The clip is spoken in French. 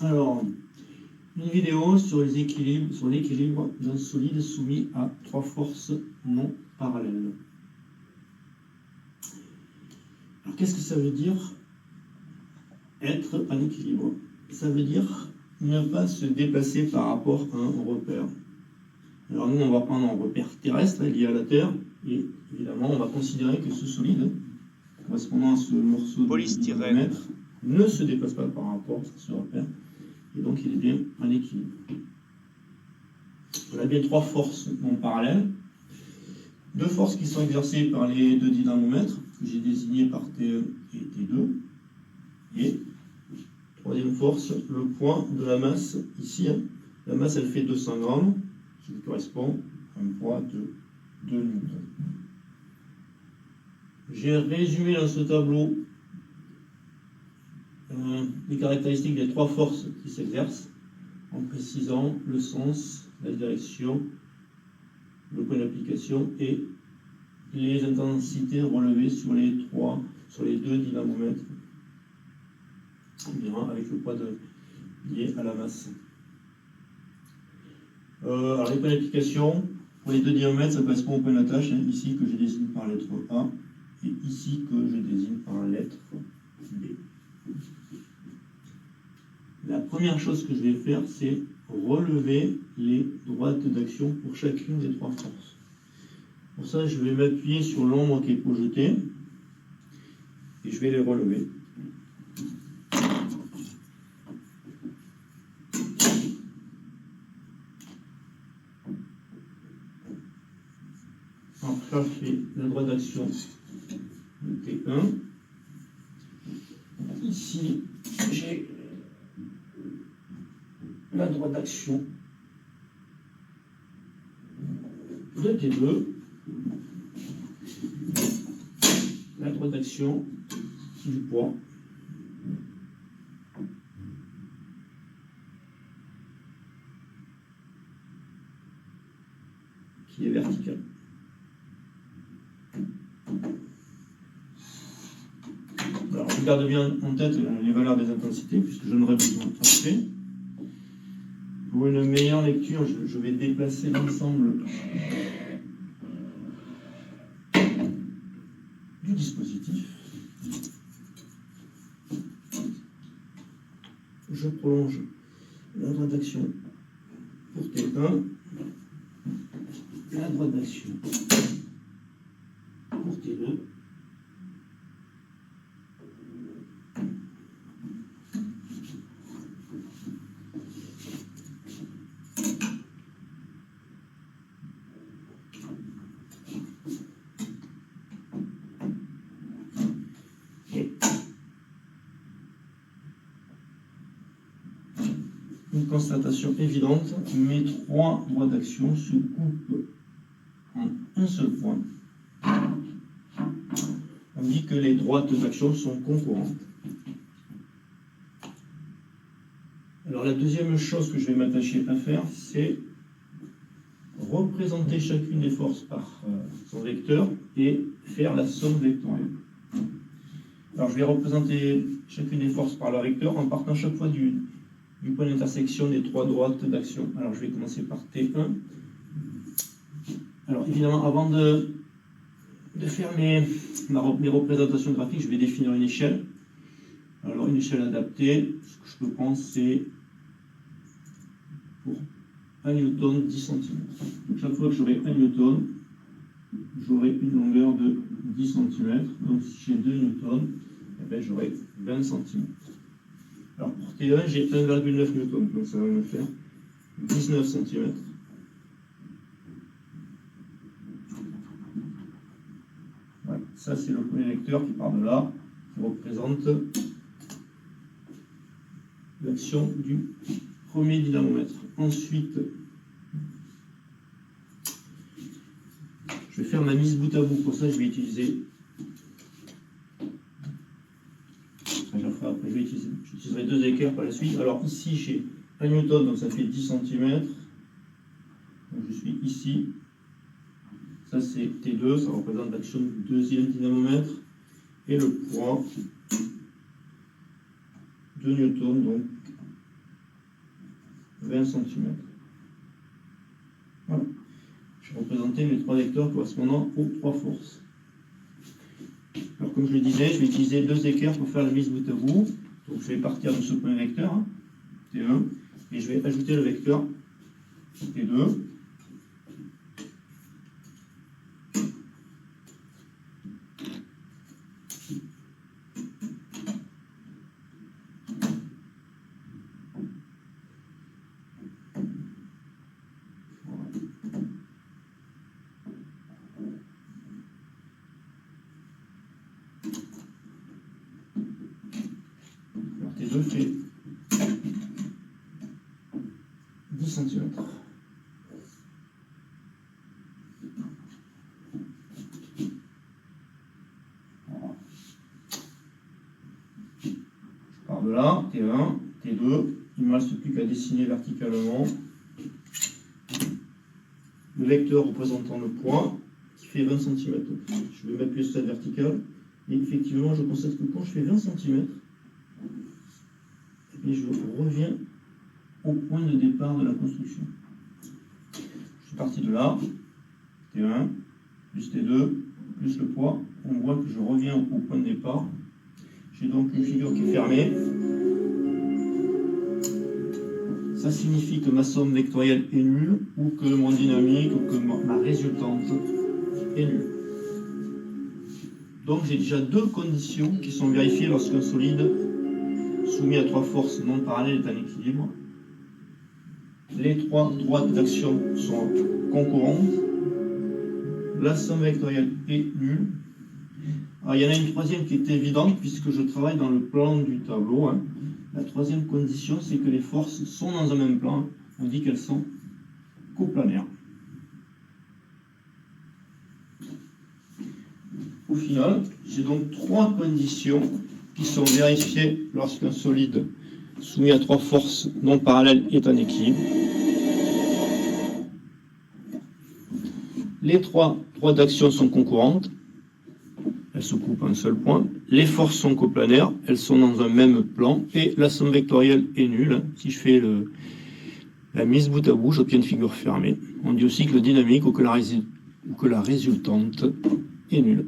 Alors, une vidéo sur l'équilibre d'un solide soumis à 3 forces non parallèles. Alors, qu'est-ce que ça veut dire être en équilibre? Ça veut dire ne pas se déplacer par rapport à un repère. Alors nous, on va prendre un repère terrestre lié à la Terre, et évidemment, on va considérer que ce solide, correspondant à ce morceau de polystyrène, ne se déplace pas par rapport à ce repère, et donc il est bien en équilibre. On a bien 3 forces non parallèles, 2 forces qui sont exercées par les 2 dynamomètres, que j'ai désignés par T1 et T2, et troisième force, le poids de la masse, ici, la masse elle fait 200 grammes, qui correspond à un poids de 2 newtons. J'ai résumé dans ce tableau les caractéristiques des 3 forces qui s'exercent, en précisant le sens, la direction, le point d'application et les intensités relevées sur les 2 dynamomètres, avec le poids lié à la masse. Alors les points d'application, pour les 2 dynamomètres, ça correspond au point d'attache, ici que je désigne par la lettre A, et ici que je désigne par la lettre B. La première chose que je vais faire, c'est relever les droites d'action pour chacune des 3 forces. Pour ça, je vais m'appuyer sur l'ombre qui est projetée, et je vais les relever. Alors, ça, c'est la droite d'action de T1. Ici, j'ai la droite d'action de T2, la droite d'action du poids, qui est verticale. Alors, je garde bien en tête les valeurs des intensités, puisque j'en aurai besoin après. Pour une meilleure lecture, je vais déplacer l'ensemble du dispositif. Je prolonge la droite d'action pour T1, la droite d'action pour T2, une constatation évidente, mes 3 droites d'action se coupent en un seul point. On dit que les droites d'action sont concurrentes. Alors la deuxième chose que je vais m'attacher à faire, c'est représenter chacune des forces par son vecteur et faire la somme vectorielle. Alors je vais représenter chacune des forces par leur vecteur en partant chaque fois du point d'intersection des 3 droites d'action. Alors je vais commencer par T1. Alors évidemment, avant de faire mes représentations graphiques, je vais définir une échelle. Alors une échelle adaptée, ce que je peux prendre, c'est pour 1 newton 10 cm. Donc chaque fois que j'aurai 1 newton, j'aurai une longueur de 10 cm. Donc si j'ai 2 newtons, eh bien, j'aurai 20 cm. Alors pour T1, j'ai 1,9 newton, donc ça va me faire 19 cm. Voilà, ça c'est le premier vecteur qui part de là, qui représente l'action du premier dynamomètre. Ensuite, je vais faire ma mise bout à bout. Pour ça, je vais utiliser. Après, j'utiliserai 2 équerres par la suite. Alors ici, j'ai 1 newton, donc ça fait 10 cm. Donc je suis ici. Ça c'est T2, ça représente l'action du deuxième dynamomètre. Et le poids de newton, donc 20 cm. Voilà. Je vais représenter mes 3 vecteurs correspondant aux 3 forces. Alors comme je le disais, je vais utiliser 2 équerres pour faire la mise bout à bout. Donc je vais partir de ce point vecteur, hein, T1, et je vais ajouter le vecteur T2. T2 fait 10 cm. Je pars de là, T1, T2, il ne me reste plus qu'à dessiner verticalement le vecteur représentant le point qui fait 20 cm. Je vais mettre plus cette verticale et effectivement je constate que quand je fais 20 cm, et je reviens au point de départ de la construction. Je suis parti de là, T1, plus T2, plus le poids. On voit que je reviens au point de départ. J'ai donc une figure qui est fermée. Ça signifie que ma somme vectorielle est nulle, ou que mon dynamique, ou que ma résultante est nulle. Donc j'ai déjà 2 conditions qui sont vérifiées lorsqu'un solide soumis à 3 forces non parallèles est en équilibre. Les 3 droites d'action sont concurrentes. La somme vectorielle est nulle. Alors, il y en a une troisième qui est évidente puisque je travaille dans le plan du tableau. Hein. La troisième condition, c'est que les forces sont dans un même plan. On dit qu'elles sont coplanaires. Au final, j'ai donc 3 conditions qui sont vérifiées lorsqu'un solide soumis à 3 forces non parallèles est en équilibre. Les 3 droites d'action sont concurrentes, elles se coupent à un seul point. Les forces sont coplanaires, elles sont dans un même plan, et la somme vectorielle est nulle. Si je fais la mise bout à bout, j'obtiens une figure fermée. On dit aussi que le dynamique ou que la résultante est nulle.